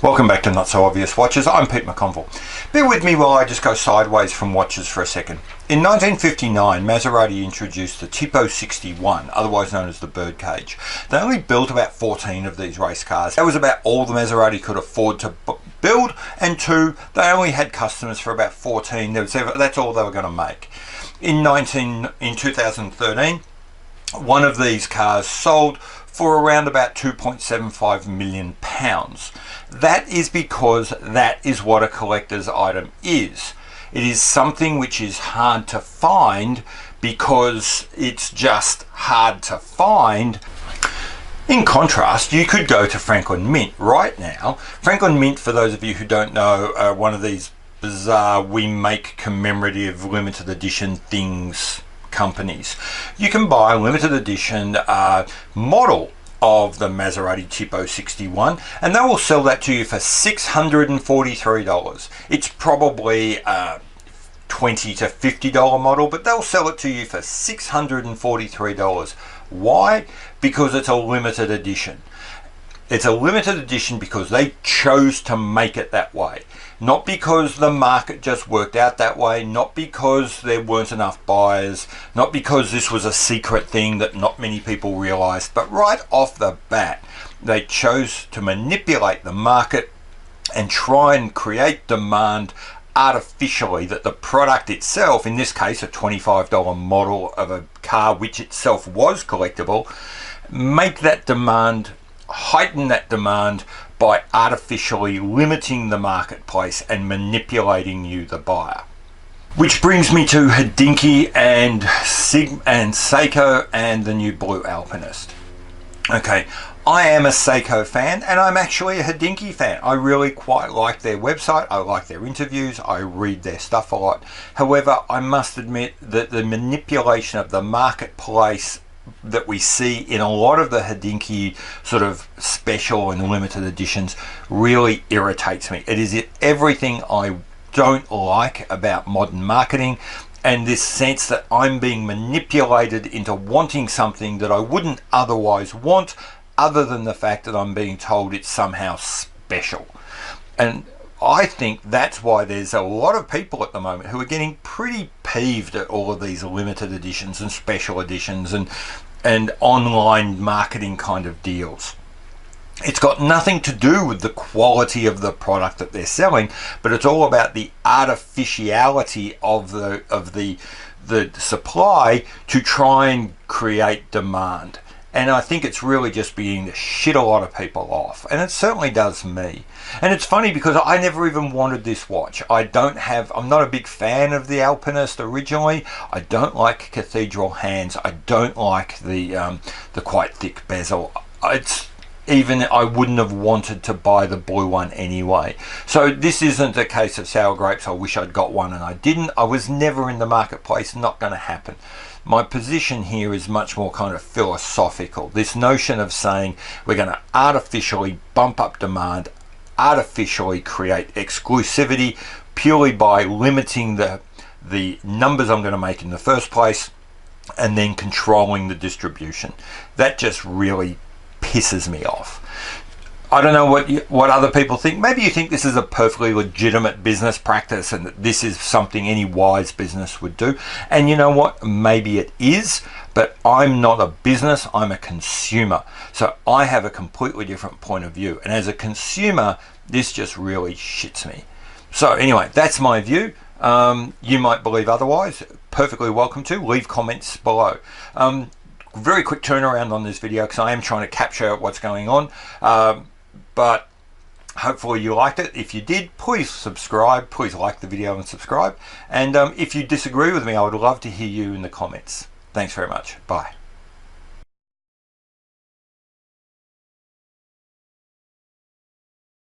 Welcome back to Not So Obvious Watches. I'm Pete McConville. Bear with me while I just go sideways from watches for a second. In 1959, Maserati introduced the Tipo 61, otherwise known as the birdcage. They only built about 14 of these race cars. That was about all the Maserati could afford to build, and two, they only had customers for about 14. That's all they were going to make. In 2013, one of these cars sold for around about £2.75 million. That is because that is what a collector's item is. It is something which is hard to find because it's just hard to find. In contrast, you could go to Franklin Mint right now. Franklin Mint, for those of you who don't know, are one of these bizarre, we make commemorative limited edition things companies. You can buy a limited edition model of the Maserati Tipo 61 and they will sell that to you for $643. It's probably a $20 to $50 model, but they'll sell it to you for $643. Why? Because it's a limited edition. It's a limited edition because they chose to make it that way. Not because the market just worked out that way, not because there weren't enough buyers, not because this was a secret thing that not many people realized, but right off the bat, they chose to manipulate the market and try and create demand artificially that the product itself, in this case a $25 model of a car which itself was collectible, make that demand, heighten that demand by artificially limiting the marketplace and manipulating you, the buyer. Which brings me to Hodinkee and Seiko and the new blue Alpinist. Okay, I am a Seiko fan and I'm actually a Hodinkee fan. I really quite like their website, I like their interviews, I read their stuff a lot. However, I must admit that the manipulation of the marketplace that we see in a lot of the Hodinkee sort of special and limited editions really irritates me. It is everything I don't like about modern marketing, and this sense that I'm being manipulated into wanting something that I wouldn't otherwise want, other than the fact that I'm being told it's somehow special. And I think that's why there's a lot of people at the moment who are getting pretty peeved at all of these limited editions and special editions and online marketing kind of deals. It's got nothing to do with the quality of the product that they're selling, but it's all about the artificiality of the supply to try and create demand. And I think it's really just beginning to shit a lot of people off. And it certainly does me. And it's funny because I never even wanted this watch. I'm not a big fan of the Alpinist originally. I don't like cathedral hands. I don't like the quite thick bezel. I wouldn't have wanted to buy the blue one anyway. So this isn't a case of sour grapes. I wish I'd got one and I didn't. I was never in the marketplace. Not going to happen. My position here is much more kind of philosophical. This notion of saying we're going to artificially bump up demand, artificially create exclusivity purely by limiting the numbers I'm going to make in the first place and then controlling the distribution. That just really pisses me off. I don't know what other people think. Maybe you think this is a perfectly legitimate business practice and that this is something any wise business would do. And you know what? Maybe it is, but I'm not a business, I'm a consumer. So I have a completely different point of view. And as a consumer, this just really shits me. So anyway, that's my view. You might believe otherwise. Perfectly welcome to. Leave comments below. Very quick turnaround on this video because I am trying to capture what's going on. But hopefully you liked it. If you did, please subscribe. Please like the video and subscribe. And if you disagree with me, I would love to hear you in the comments. Thanks very much. Bye.